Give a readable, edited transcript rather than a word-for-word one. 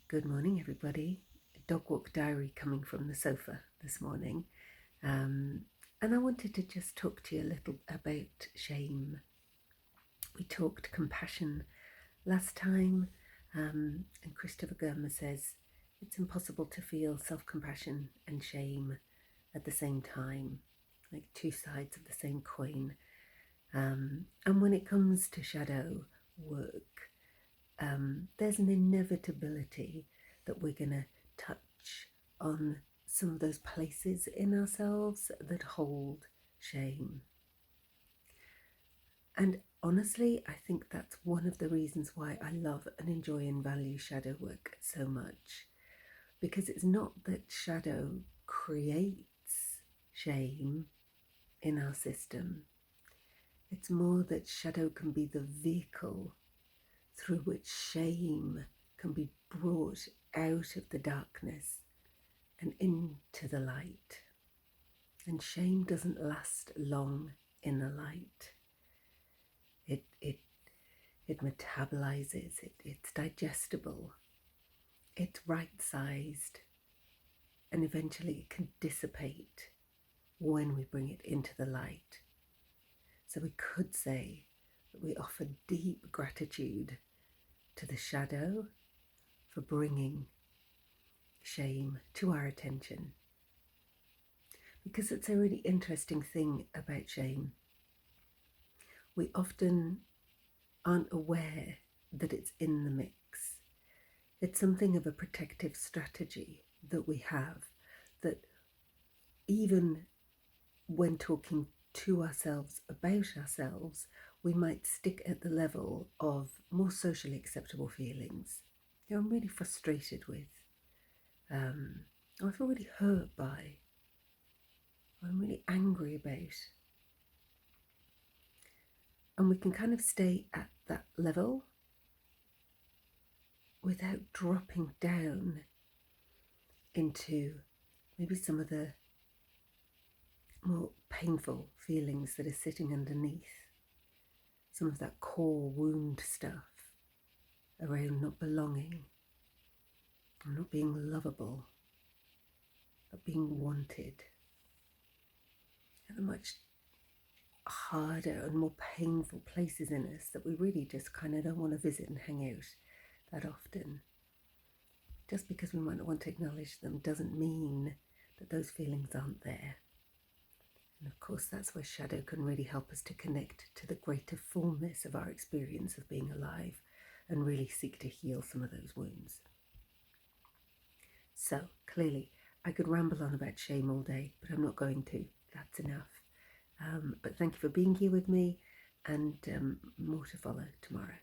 Good morning, everybody. Dog walk diary coming from the sofa this morning. And I wanted to just talk to you a little about shame. We talked compassion last time, and Christopher Gurma says it's impossible to feel self-compassion and shame at the same time, like two sides of the same coin. And when it comes to shadow work, there's an inevitability that we're going to touch on some of those places in ourselves that hold shame. And honestly, I think that's one of the reasons why I love and enjoy and value shadow work so much. Because it's not that shadow creates shame in our system, it's more that shadow can be the vehicle through which shame can be brought out of the darkness and into the light. And shame doesn't last long in the light. It metabolizes, it's digestible, it's right-sized, and eventually it can dissipate when we bring it into the light. So we could say that we offer deep gratitude to the shadow for bringing shame to our attention. Because it's a really interesting thing about shame. We often aren't aware that it's in the mix. It's something of a protective strategy that we have, that even when talking to ourselves about ourselves, we might stick at the level of more socially acceptable feelings. I'm really frustrated with, I feel really hurt by, I'm really angry about. And we can kind of stay at that level without dropping down into maybe some of the more painful feelings that are sitting underneath, some of that core wound stuff around not belonging, not being lovable, not being wanted, and the much harder and more painful places in us that we really just kind of don't want to visit and hang out that often. Just because we might not want to acknowledge them doesn't mean that those feelings aren't there. And of course, that's where shadow can really help us to connect to the greater fullness of our experience of being alive and really seek to heal some of those wounds. So clearly, I could ramble on about shame all day, but I'm not going to. That's enough. But thank you for being here with me, and more to follow tomorrow.